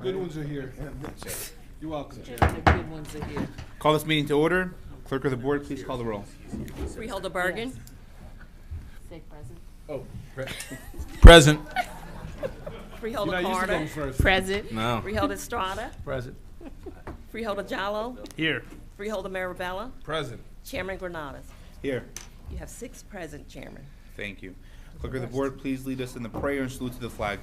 good ones are here. You're welcome, Chair. The good ones are here. Call this meeting to order. Clerk of the board, please call the roll. Freeholder Bergen. Say present. Oh, Present. Freeholder you're not used to going Carter. first. Present. No. Freeholder Estrada. Present. Freeholder Jallo. Here. Freeholder Marabella. Present. Chairman Granados. Here. You have 6 present, Chairman. Thank you. Clerk of the board, please lead us in the prayer and salute to the flag.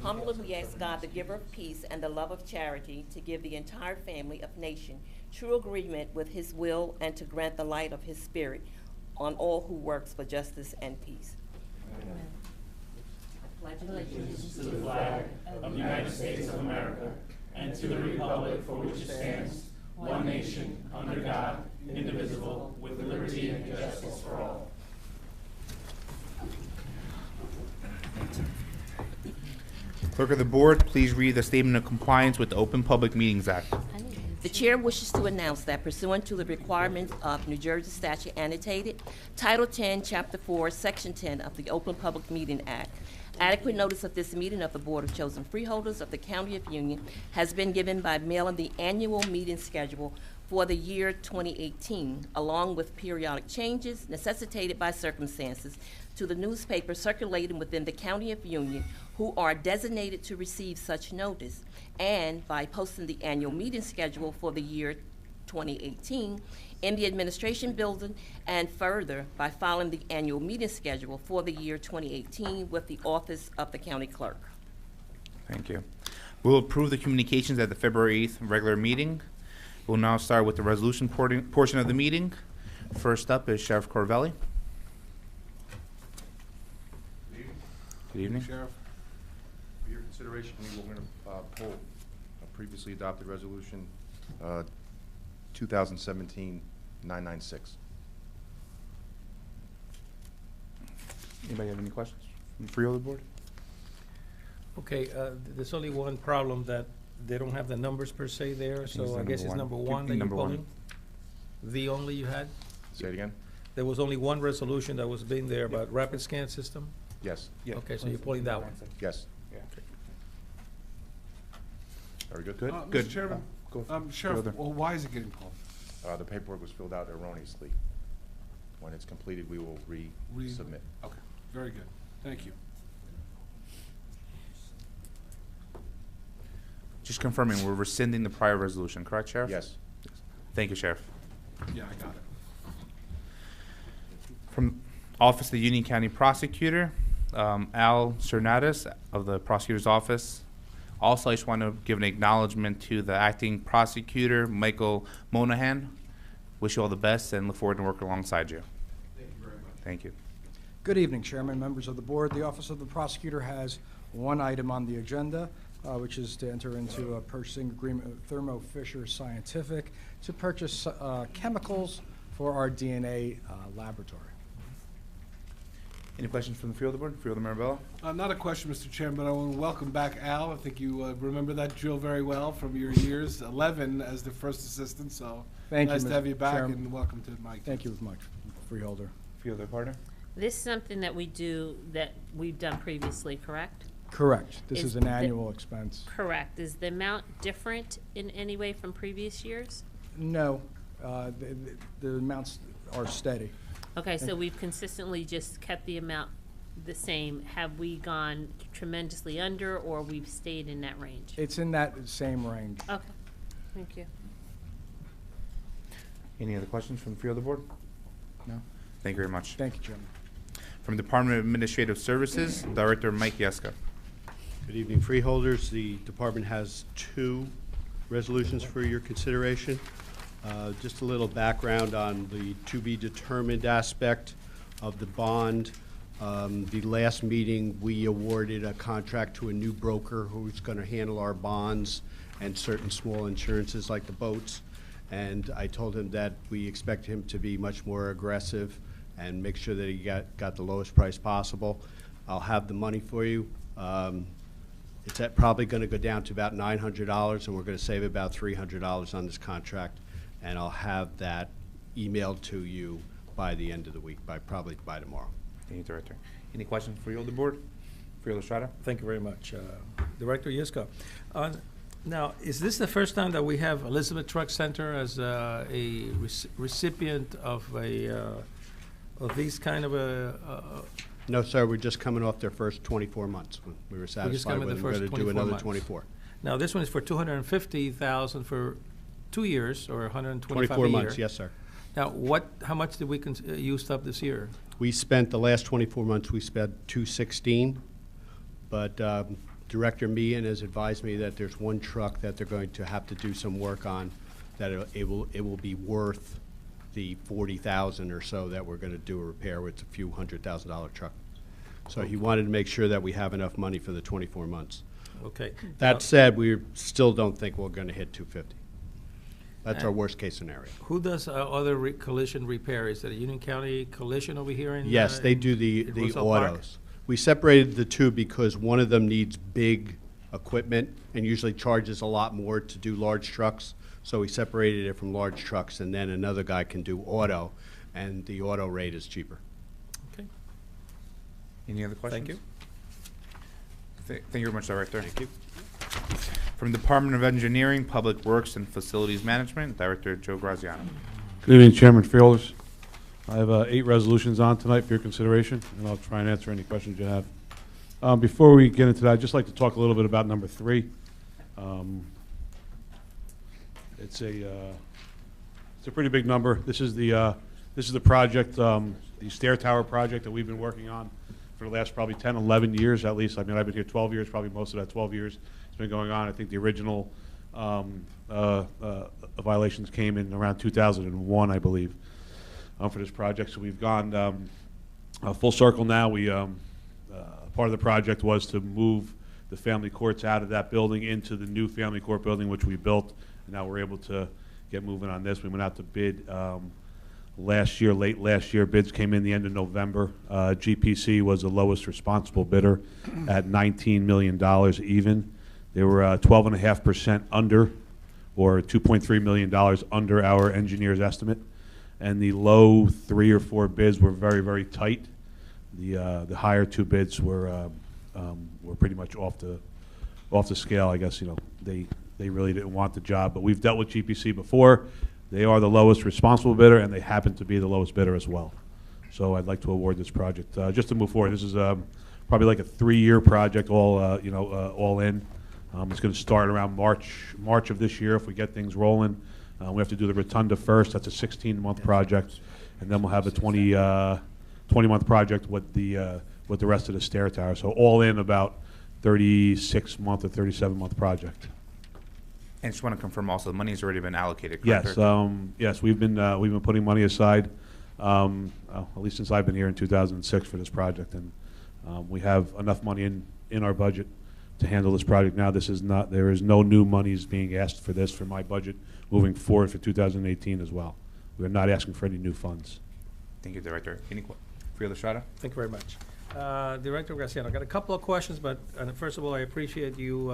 Humbly we ask God, the giver of peace and the love of charity, to give the entire family of nation true agreement with his will and to grant the light of his spirit on all who works for justice and peace. Pledge allegiance To the flag of the United States of America and to the republic for which it stands, one nation, under God, indivisible, with liberty and justice for all. Clerk of the board, please read the statement of compliance with the Open Public Meetings Act. The chair wishes to announce that pursuant to the requirements of New Jersey Statute Annotated, Title 10, Chapter 4, Section 10 of the Open Public Meeting Act, adequate notice of this meeting of the Board of Chosen Freeholders of the County of Union has been given by mail in the annual meeting schedule for the year 2018, along with periodic changes necessitated by circumstances to the newspaper circulating within the County of Union who are designated to receive such notice, and by posting the annual meeting schedule for the year 2018 in the administration building, and further by filing the annual meeting schedule for the year 2018 with the office of the county clerk. Thank you. We'll approve the communications at the February 8th regular meeting. We'll now start with the resolution portion of the meeting. First up is Sheriff Corvelli. Good evening. Sheriff. For your consideration, we're going to pull a previously adopted resolution, 2017-996. Anybody have any questions from the Freeholder board? Okay, there's only one problem, that they don't have the numbers per se there, it's so I guess it's number one that you're Number one. pulling? The only you had? Say it again? There was only one resolution that was being there about rapid scan system? Yes, Yeah. Okay, so you're pulling that one. yes. Yeah. Very good. Good. Mr. Good. Chairman, Go. Sheriff, Freeholder. well, why is it getting pulled? The paperwork was filled out erroneously. When it's completed, we will resubmit. Okay, very good. Thank you. Just confirming, we're rescinding the prior resolution, correct, Sheriff? Yes. Thank you, Sheriff. Yeah, I got it. From Office of the Union County Prosecutor, Al Cernadas of the Prosecutor's Office. Also, I just want to give an acknowledgement to the Acting Prosecutor, Michael Monahan. Wish you all the best and look forward to working alongside you. Thank you very much. Thank you. Good evening, Chairman, members of the board. The Office of the Prosecutor has one item on the agenda, which is to enter into a purchasing agreement with Thermo Fisher Scientific to purchase chemicals for our DNA laboratory. Any questions from the Freeholder board? Freeholder Marabella? Not a question, Mr. Chairman, but I want to welcome back Al. I think you remember that drill very well from your years 11 as the first assistant, so Thank you, nice to Mr. have you back, Chairman. and welcome to Mike. Thank you very much, Freeholder. Freeholder partner? This is something that we do, that we've done previously, correct? Correct. This Is is an the- annual expense. Correct. Is the amount different in any way from previous years? No, the amounts are steady. Okay, so we've consistently just kept the amount the same. Have we gone tremendously under, or we've stayed in that range? It's in that same range. Okay, thank you. Any other questions from the Freeholder board? No? Thank you very much. Thank you, Chairman. From Department of Administrative Services, Director Mike Yeska. Good evening, freeholders. The department has 2 resolutions for your consideration. Just a little background on the to-be-determined aspect of the bond. The last meeting, we awarded a contract to a new broker who's going to handle our bonds and certain small insurances like the boats. And I told him that we expect him to be much more aggressive and make sure that he got the lowest price possible. I'll have the money for you. It's probably going to go down to about $900, and we're going to save about $300 on this contract. And I'll have that emailed to you by the end of the week, probably by tomorrow. Thank you, Director. Any questions for Freeholder board? Freeholder Estrada? Thank you very much. Director Yiska. Now, is this the first time that we have Elizabeth Truck Center as a recipient of these kind of No, sir, we're just coming off their first 24 months. We were satisfied coming with the it. We're first going to do 24 another months. 24. Now, this one is for 250,000 for 2 years, or 125 a 24 year. months, yes, sir. Now, how much did we use up this year? We spent, the last 24 months, we spent 216, but Director Meehan has advised me that there's one truck that they're going to have to do some work on, that it will be worth the 40,000 or so that we're going to do a repair with. It's a few $100,000 truck. So he wanted to make sure that we have enough money for the 24 months. Okay. That said, we still don't think we're going to hit 250. That's our worst case scenario. Who does other collision repair? Is it a Union County Collision over here in? Yes, they do in the Roselle Park? autos. We separated the two because one of them needs big equipment and usually charges a lot more to do large trucks. So we separated it from large trucks, and then another guy can do auto, and the auto rate is cheaper. Okay. Any other questions? Thank you. Thank you very much, Director. Thank you. From the Department of Engineering, Public Works, and Facilities Management, Director Joe Graziano. Good evening, Chairman, Freeholders. I have 8 resolutions on tonight for your consideration, and I'll try and answer any questions you have. Before we get into that, I'd just like to talk a little bit about number 3. It's a pretty big number. This is the project, the Stair Tower project that we've been working on for the last probably 10, 11 years at least. I mean, I've been here 12 years, probably most of that 12 years it's been going on. I think the original violations came in around 2001, I believe, for this project. So we've gone full circle now. We part of the project was to move the family courts out of that building into the new family court building, which we built. And now we're able to get moving on this. We went out to bid last year, late last year. Bids came in the end of November. GPC was the lowest responsible bidder at $19 million even. They were 12.5% under, or $2.3 million under our engineer's estimate. And the low 3 or 4 bids were very, very tight. The higher 2 bids were pretty much off the scale. I guess, you know, they really didn't want the job. But we've dealt with GPC before. They are the lowest responsible bidder, and they happen to be the lowest bidder as well. So I'd like to award this project. Just to move forward, this is probably like a 3-year project, all all in. It's going to start around March of this year if we get things rolling. We have to do the rotunda first. That's a 16-month project, and then we'll have a 20-month project with the rest of the stair tower. So all in about 36-month or 37-month project. And just want to confirm also, the money has already been allocated, correct? Yes, yes, we've been putting money aside, at least since I've been here in 2006 for this project, and we have enough money in our budget to handle this project now. There is no new monies being asked for this for my budget moving forward for 2018 as well. We're not asking for any new funds. Thank you, Director. Any Freeholder Estrada? Thank you very much. Director Graziano, I got a couple of questions, but first of all, I appreciate you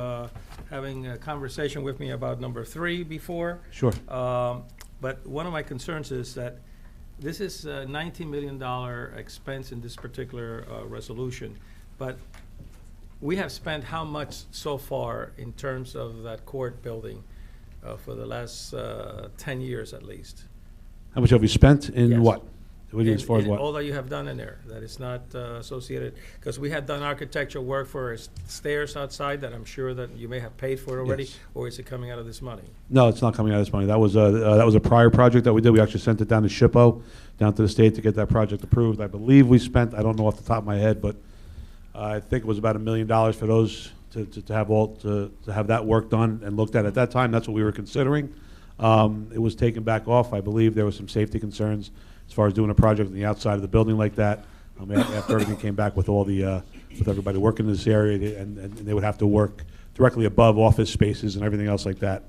having a conversation with me about number 3 before. Sure. But one of my concerns is that this is a $19 million expense in this particular resolution, but we have spent how much so far in terms of that court building for the last 10 years at least? How much have we spent in Yes. what? What do you, as far as In what? all that you have done in there, that is not associated, because we had done architectural work for stairs outside that I'm sure that you may have paid for already, Yes. or is it coming out of this money? No, it's not coming out of this money. That was a prior project that we did. We actually sent it down to SHPO, down to the state to get that project approved. I believe we spent, I don't know off the top of my head, but I think it was about $1 million for those to have that work done and looked at that time. That's what we were considering. It was taken back off. I believe there was some safety concerns as far as doing a project on the outside of the building like that. After everything came back with all the with everybody working in this area, and they would have to work directly above office spaces and everything else like that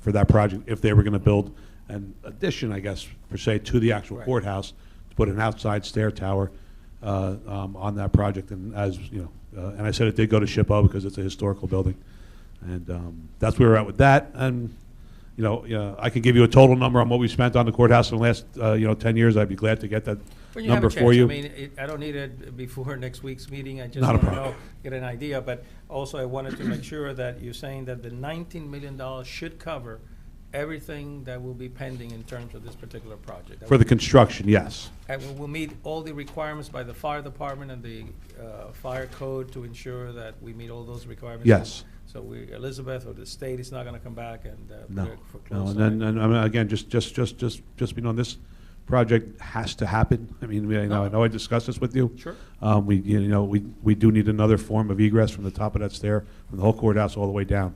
for that project if they were going to build an addition, I guess, per se, to the actual Right. courthouse to put an outside stair tower on that project. And as you know, and I said it did go to SHPO because it's a historical building, and that's where we're at with that. And I can give you a total number on what we spent on the courthouse in the last, 10 years. I'd be glad to get that When you have a number for chance, you. I mean, I don't need it before next week's meeting, I just Not a want to problem. know, get an idea, but also I wanted to make sure that you're saying that the $19 million should cover everything that will be pending in terms of this particular project. That For the will- construction, yes. And we will meet all the requirements by the fire department and the fire code to ensure that we meet all those requirements? Yes. So Elizabeth or the state is not going to come back and No. put it for No, close. and then, I mean, again, just this project has to happen. I mean, I know I discussed this with you. Sure. We do need another form of egress from the top of that stair, from the whole courthouse all the way down.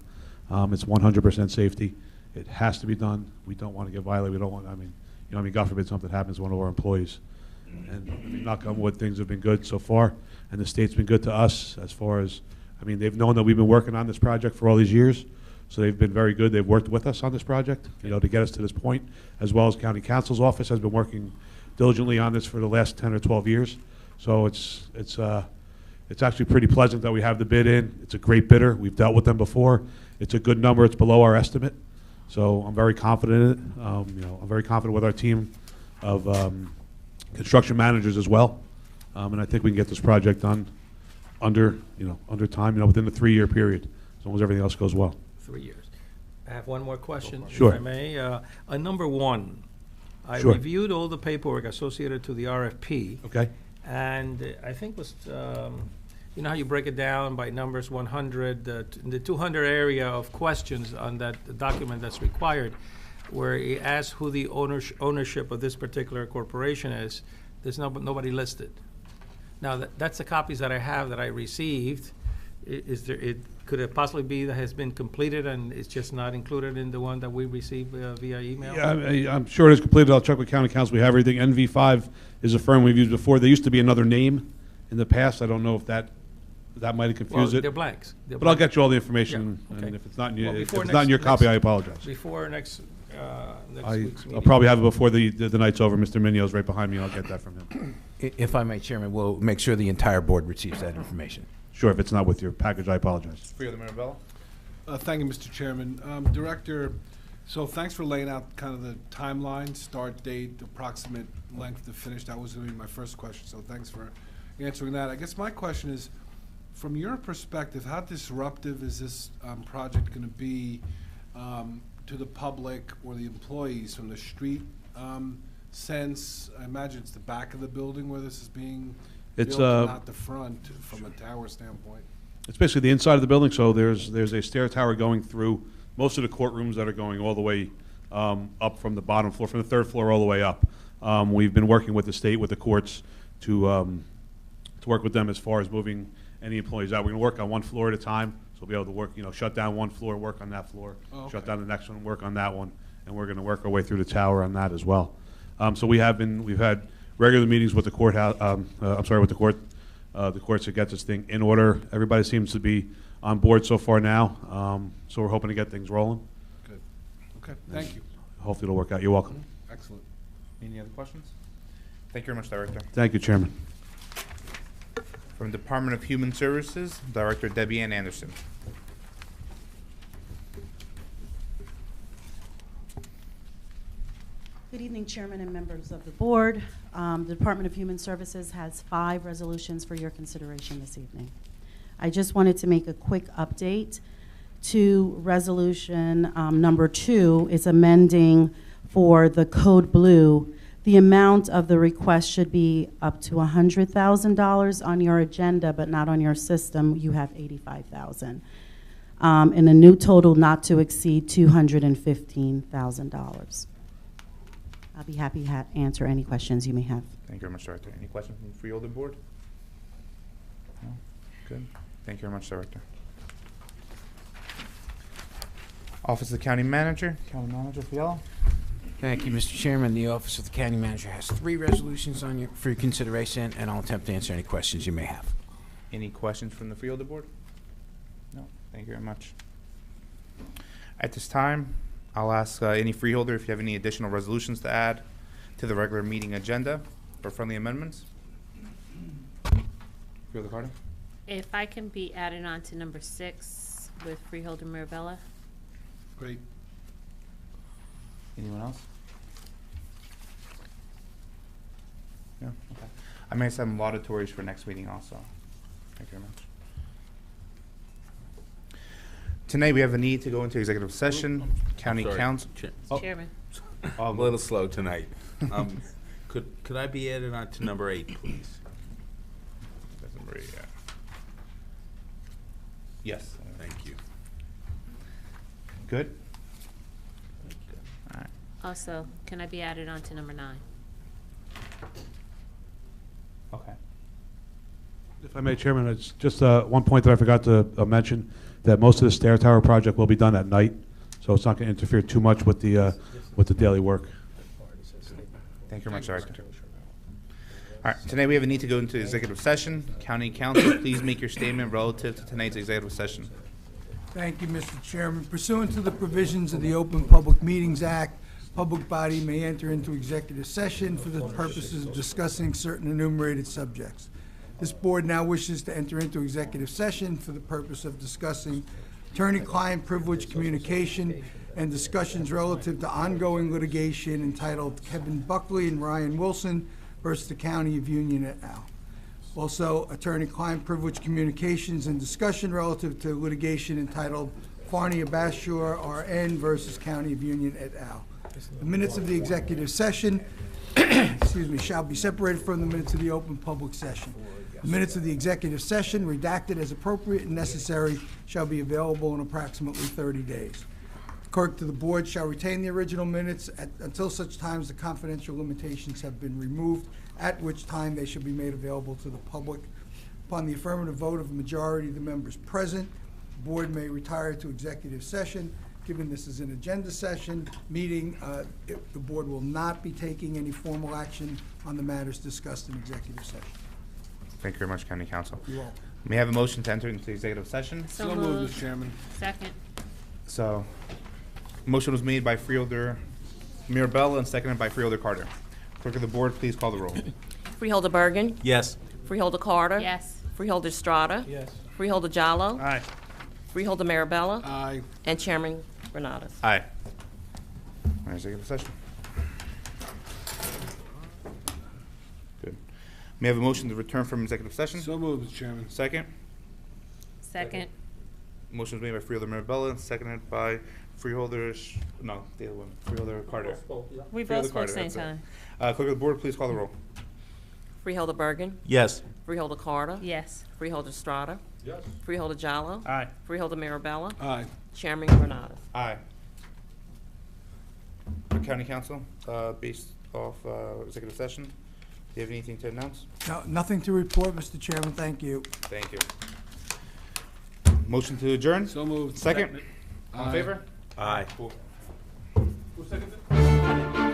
It's 100% safety. It has to be done. We don't want to get violated. We don't want, God forbid something happens to one of our employees. And, knock on wood, things have been good so far, and the state's been good to us as far as, they've known that we've been working on this project for all these years, so they've been very good. They've worked with us on this project, to get us to this point, as well as County Counsel's office has been working diligently on this for the last 10 or 12 years. So it's actually pretty pleasant that we have the bid in. It's a great bidder. We've dealt with them before. It's a good number. It's below our estimate. So I'm very confident in it. I'm very confident with our team of construction managers as well. And I think we can get this project done under time, within the 3-year period, as long as everything else goes well. 3 years. I have one more question, Sure. if I may. On number one, I Sure. reviewed all the paperwork associated to the RFP. Okay? And I think was, you know how you break it down by numbers 100, the 200 area of questions on that document that's required, where it asks who the ownership of this particular corporation is, there's nobody listed. Now, that's the copies that I have that I received. Could it possibly be that has been completed and it's just not included in the one that we received via email? Yeah, I'm sure it is completed. I'll check with County Council. We have everything. NV5 is a firm we've used before. There used to be another name in the past. I don't know if that might have Well, confused it. they're blanks. They're But I'll blanks. get you all the information, Yeah, okay. and if it's not in Well, your, if before it's not in your next- copy, next- I apologize. Before next week's meeting. I'll probably have it before the night's over. Mr. Minio's right behind me, and I'll get that from him. If I may, Chairman, we'll make sure the entire board receives that information. Sure, if it's not with your package, I apologize. Freeholder Mirabella? Thank you, Mr. Chairman. Director, so thanks for laying out kind of the timeline, start date, approximate length to finish. That was going to be my first question, so thanks for answering that. I guess my question is, from your perspective, how disruptive is this project going to be to the public or the employees from the street sense? I imagine it's the back of the building where this is being It's, built, not the front from a tower standpoint. It's basically the inside of the building, so there's a stair tower going through most of the courtrooms that are going all the way up from the bottom floor, from the 3rd floor all the way up. We've been working with the state, with the courts, to work with them as far as moving any employees out. We're going to work on one floor at a time, so we'll be able to work, shut down one floor, work on that floor, Oh, okay. shut down the next one, work on that one, and we're going to work our way through the tower on that as well. So we've had regular meetings with the courthouse, with the courts to get this thing in order. Everybody seems to be on board so far now, so we're hoping to get things rolling. Good. Okay, thank you. Hopefully it'll work out. You're welcome. Excellent. Any other questions? Thank you very much, Director. Thank you, Chairman. From Department of Human Services, Director Debbie Ann Anderson. Good evening, Chairman and members of the board. The Department of Human Services has 5 resolutions for your consideration this evening. I just wanted to make a quick update to resolution number 2 is amending for the Code Blue. The amount of the request should be up to $100,000 on your agenda, but not on your system. You have $85,000. And a new total not to exceed $215,000. I'll be happy to answer any questions you may have. Thank you very much, Director. Any questions from the Freeholder Board? No? Good. Thank you very much, Director. Office of the County Manager, Fiala. Thank you, Mr. Chairman. The Office of the County Manager has 3 resolutions for your consideration, and I'll attempt to answer any questions you may have. Any questions from the Freeholder Board? No? Thank you very much. At this time, I'll ask any freeholder if you have any additional resolutions to add to the regular meeting agenda or friendly amendments. Freeholder Carter? If I can be added on to number 6 with Freeholder Mirabella. Great. Anyone else? No? Okay. I may have some laudatories for next meeting also. Thank you very much. Tonight, we have a need to go into executive session, county sorry. council. Mr. Chairman. I'm a little slow tonight. Could I be added on to number 8, please? That's number 8, yeah. Yes. Thank you. Good? All right. Also, can I be added on to number 9? Okay. If I may, Chairman, it's just one point that I forgot to mention, that most of the stair tower project will be done at night, so it's not going to interfere too much with the daily work. Thank you very much, Director. All right, tonight we have a need to go into executive session. County Council, please make your statement relative to tonight's executive session. Thank you, Mr. Chairman. Pursuant to the provisions of the Open Public Meetings Act, public body may enter into executive session for the purposes of discussing certain enumerated subjects. This board now wishes to enter into executive session for the purpose of discussing attorney-client privilege communication and discussions relative to ongoing litigation entitled Kevin Buckley and Ryan Wilson versus the County of Union et al. Also, attorney-client privilege communications and discussion relative to litigation entitled Farnia Bashur RN versus County of Union et al. The minutes of the executive session excuse me, shall be separated from the minutes of the open public session. The minutes of the executive session, redacted as appropriate and necessary, shall be available in approximately 30 days. The clerk to the board shall retain the original minutes until such times the confidential limitations have been removed, at which time they shall be made available to the public. Upon the affirmative vote of a majority of the members present, the board may retire to executive session. Given this is an agenda session meeting, the board will not be taking any formal action on the matters discussed in executive session. Thank you very much, County Council. You're welcome. May I have a motion to enter into executive session? So moved, moved. Mr. Chairman. Second. So, motion was made by Freeholder Mirabella and seconded by Freeholder Carter. Clerk of the board, please call the roll. Freeholder Bergen. Yes. Freeholder Carter. Yes. Freeholder Estrada. Yes. Freeholder Jallo. Aye. Freeholder Marabella. Aye. And Chairman Renatus. Aye. We're in executive session. Good. May I have a motion to return from executive session? So moved, Mr. Chairman. Second. Second. Motion was made by Freeholder Mirabella and seconded by Freeholder, no, the other one, Freeholder Carter. We Freeholder both spoke Carter, same that's it. time. Clerk of the board, please call the roll. Freeholder Bergen. Yes. Freeholder Carter. Yes. Freeholder Estrada. Yes. Freeholder Jallo. Aye. Freeholder Marabella. Aye. Chairman Renatus. Aye. County Council, based off executive session, do you have anything to announce? No, nothing to report, Mr. Chairman. Thank you. Thank you. Motion to adjourn? So moved. Second? All in Aye. favor? Aye. Cool. Who seconded?